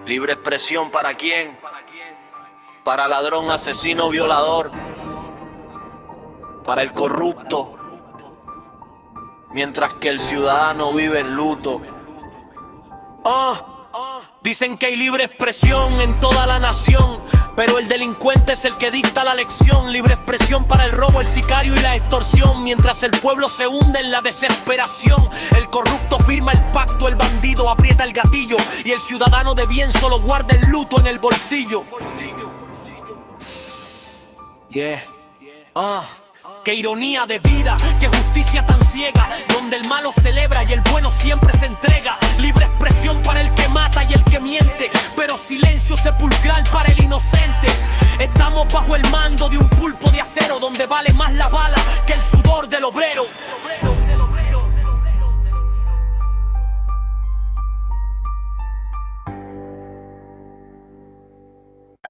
Libre expresión ¿para quién? Para ladrón, asesino, violador. Para el corrupto. Mientras que el ciudadano vive en luto. Dicen que hay libre expresión en toda la nación, pero el delincuente es el que dicta la lección. Libre expresión para el robo, el sicario y la extorsión. Mientras el pueblo se hunde en la desesperación, el corrupto firma el pacto, el bandido aprieta el gatillo y el ciudadano de bien solo guarda el luto en el bolsillo. Qué ironía de vida, qué justicia tan ciega, donde el malo celebra y el bueno siempre se entrega. Libre expresión para el que mata y el que miente, pero silencio sepulcral para el inocente. Estamos bajo el mando de un pulpo de acero, donde vale más la bala